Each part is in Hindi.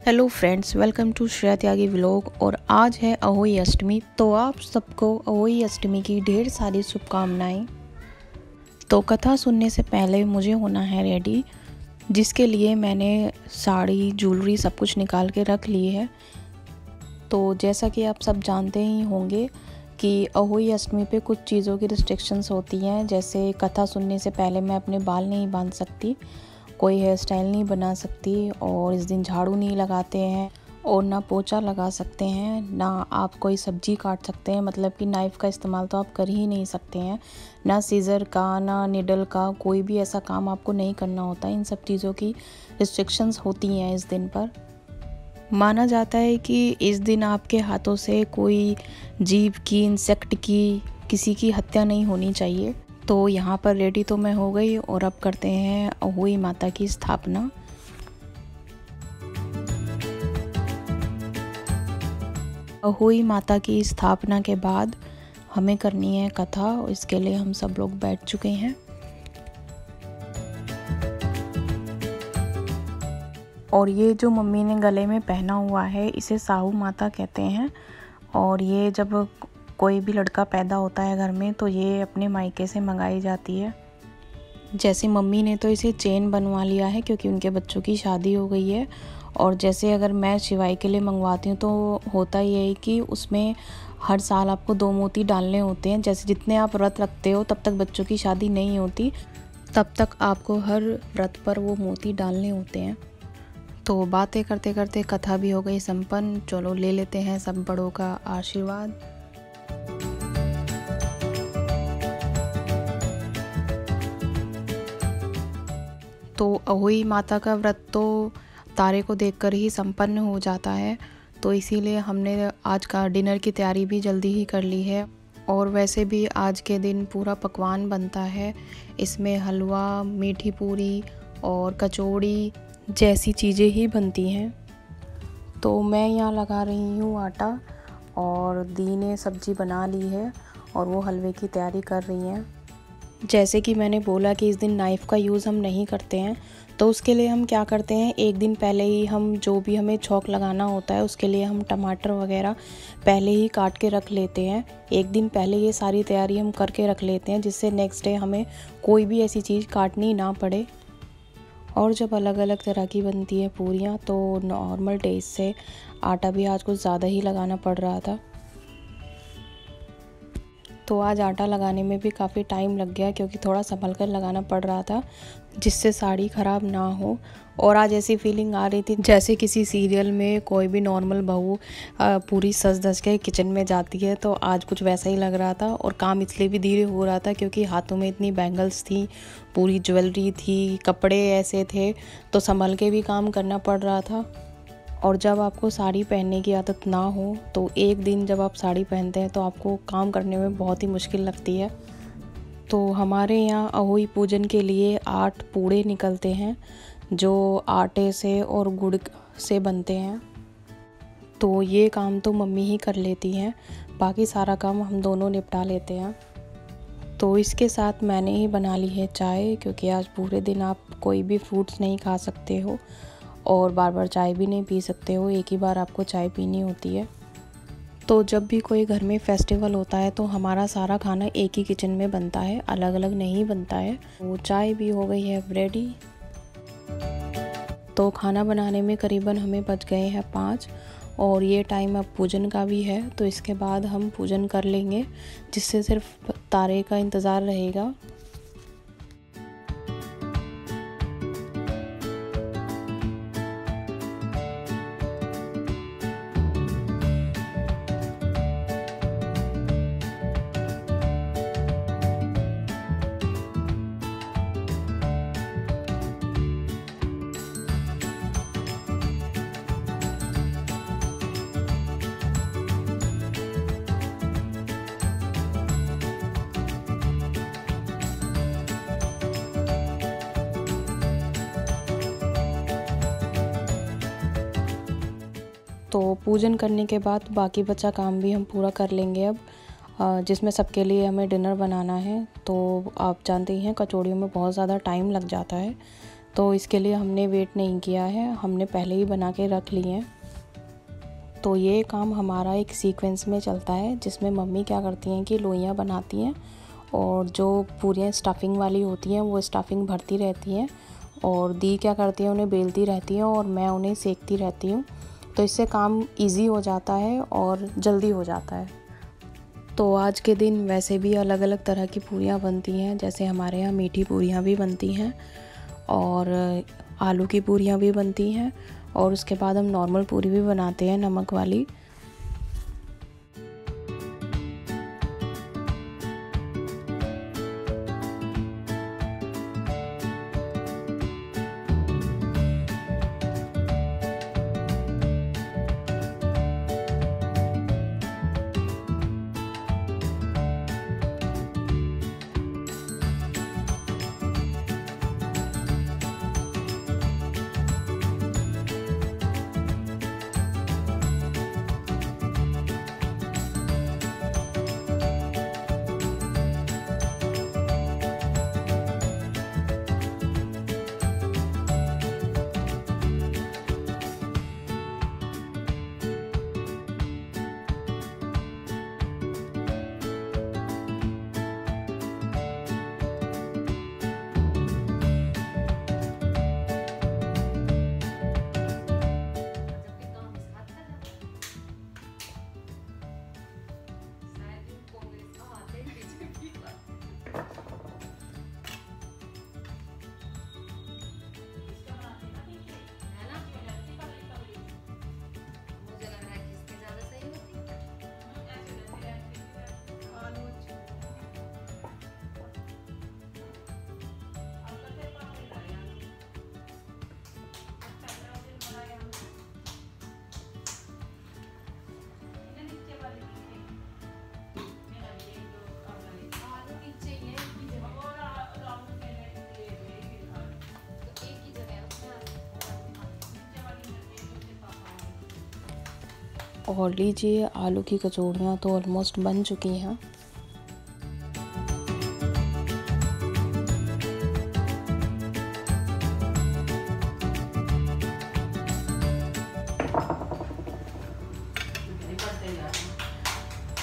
Hello friends, welcome to Shreya Tyagi vlog. और आज है अहोई अष्टमी, तो आप सबको अहोई अष्टमी की ढेर सारी शुभकामनाएं। तो कथा सुनने से पहले मुझे होना है रेडी, जिसके लिए मैंने साड़ी, ज्वेलरी सब कुछ निकाल के रख ली है। तो जैसा कि आप सब जानते ही होंगे कि अहोई अष्टमी पे कुछ चीज़ों की रिस्ट्रिक्शंस होती हैं, जैसे कथा सुनने से पहले मैं अपने बाल नहीं बांध सकती, कोई हेयर स्टाइल नहीं बना सकती, और इस दिन झाड़ू नहीं लगाते हैं, और ना पोछा लगा सकते हैं, ना आप कोई सब्जी काट सकते हैं, मतलब कि नाइफ़ का इस्तेमाल तो आप कर ही नहीं सकते हैं, ना सीज़र का, ना निडल का, कोई भी ऐसा काम आपको नहीं करना होता। इन सब चीज़ों की रिस्ट्रिक्शंस होती हैं इस दिन पर। माना जाता है कि इस दिन आपके हाथों से कोई जीव की, इंसेक्ट की, किसी की हत्या नहीं होनी चाहिए। तो यहाँ पर रेडी तो मैं हो गई, और अब करते हैं अहोई माता की स्थापना। अहोई माता की स्थापना के बाद हमें करनी है कथा, और इसके लिए हम सब लोग बैठ चुके हैं। और ये जो मम्मी ने गले में पहना हुआ है, इसे साहू माता कहते हैं। और ये जब कोई भी लड़का पैदा होता है घर में, तो ये अपने मायके से मंगाई जाती है। जैसे मम्मी ने तो इसे चेन बनवा लिया है क्योंकि उनके बच्चों की शादी हो गई है। और जैसे अगर मैं शिवाई के लिए मंगवाती हूँ, तो होता ये है कि उसमें हर साल आपको 2 मोती डालने होते हैं। जैसे जितने आप व्रत रखते हो तब तक बच्चों की शादी नहीं होती, तब तक आपको हर व्रत पर वो मोती डालने होते हैं। तो बातें करते करते कथा भी हो गई संपन्न। चलो ले लेते हैं सब बड़ों का आशीर्वाद। तो अहोई माता का व्रत तो तारे को देखकर ही संपन्न हो जाता है, तो इसीलिए हमने आज का डिनर की तैयारी भी जल्दी ही कर ली है। और वैसे भी आज के दिन पूरा पकवान बनता है, इसमें हलवा, मीठी पूरी और कचौड़ी जैसी चीज़ें ही बनती हैं। तो मैं यहाँ लगा रही हूँ आटा, और दी ने सब्जी बना ली है और वो हलवे की तैयारी कर रही हैं। जैसे कि मैंने बोला कि इस दिन नाइफ़ का यूज़ हम नहीं करते हैं, तो उसके लिए हम क्या करते हैं, एक दिन पहले ही हम जो भी हमें छौंक लगाना होता है उसके लिए हम टमाटर वगैरह पहले ही काट के रख लेते हैं। एक दिन पहले ये सारी तैयारी हम करके रख लेते हैं, जिससे नेक्स्ट डे हमें कोई भी ऐसी चीज़ काटनी ना पड़े। और जब अलग अलग तरह की बनती है पूरियाँ, तो नॉर्मल डेज से आटा भी आज कुछ ज़्यादा ही लगाना पड़ रहा था। तो आज आटा लगाने में भी काफ़ी टाइम लग गया, क्योंकि थोड़ा संभल कर लगाना पड़ रहा था, जिससे साड़ी ख़राब ना हो। और आज ऐसी फीलिंग आ रही थी जैसे किसी सीरियल में कोई भी नॉर्मल बहू पूरी सज धज के किचन में जाती है, तो आज कुछ वैसा ही लग रहा था। और काम इसलिए भी धीरे हो रहा था क्योंकि हाथों में इतनी बैंगल्स थी, पूरी ज्वेलरी थी, कपड़े ऐसे थे, तो संभल के भी काम करना पड़ रहा था। और जब आपको साड़ी पहनने की आदत ना हो, तो एक दिन जब आप साड़ी पहनते हैं तो आपको काम करने में बहुत ही मुश्किल लगती है। तो हमारे यहाँ अहोई पूजन के लिए 8 पूड़े निकलते हैं, जो आटे से और गुड़ से बनते हैं। तो ये काम तो मम्मी ही कर लेती हैं, बाकी सारा काम हम दोनों निपटा लेते हैं। तो इसके साथ मैंने ही बना ली है चाय, क्योंकि आज पूरे दिन आप कोई भी फ्रूट्स नहीं खा सकते हो और बार बार चाय भी नहीं पी सकते हो, एक ही बार आपको चाय पीनी होती है। तो जब भी कोई घर में फेस्टिवल होता है, तो हमारा सारा खाना एक ही किचन में बनता है, अलग अलग नहीं बनता है। तो चाय भी हो गई है रेडी। तो खाना बनाने में करीबन हमें बच गए हैं 5, और ये टाइम अब पूजन का भी है, तो इसके बाद हम पूजन कर लेंगे, जिससे सिर्फ तारे का इंतज़ार रहेगा। तो पूजन करने के बाद बाकी बचा काम भी हम पूरा कर लेंगे अब, जिसमें सबके लिए हमें डिनर बनाना है। तो आप जानते ही हैं कचौड़ियों में बहुत ज़्यादा टाइम लग जाता है, तो इसके लिए हमने वेट नहीं किया है, हमने पहले ही बना के रख लिए हैं। तो ये काम हमारा एक सीक्वेंस में चलता है, जिसमें मम्मी क्या करती हैं कि लोइयाँ बनाती हैं और जो पूरियाँ स्टफिंग वाली होती हैं वो स्टफिंग भरती रहती हैं, और दी क्या करती हैं उन्हें बेलती रहती हैं और मैं उन्हें सेकती रहती हूँ। तो इससे काम इजी हो जाता है और जल्दी हो जाता है। तो आज के दिन वैसे भी अलग अलग तरह की पूरियाँ बनती हैं, जैसे हमारे यहाँ मीठी पूरियाँ भी बनती हैं और आलू की पूरियाँ भी बनती हैं, और उसके बाद हम नॉर्मल पूरी भी बनाते हैं नमक वाली। और लीजिए, आलू की कचौड़ियाँ तो ऑलमोस्ट बन चुकी हैं।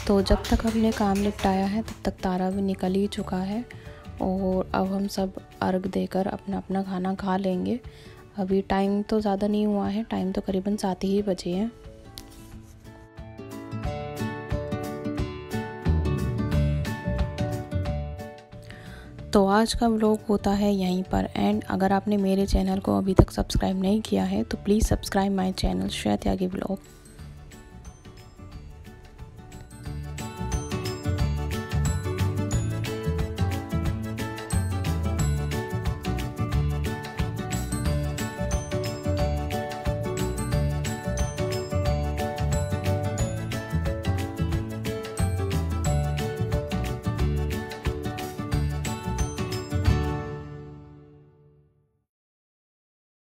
तो जब तक हमने काम निपटाया है तब तक तारा भी निकल ही चुका है, और अब हम सब अर्घ देकर अपना अपना खाना खा लेंगे। अभी टाइम तो ज़्यादा नहीं हुआ है, टाइम तो करीबन 7 ही बजे हैं। तो आज का व्लॉग होता है यहीं पर एंड। अगर आपने मेरे चैनल को अभी तक सब्सक्राइब नहीं किया है तो please subscribe my channel Shweta Tyagi vlog.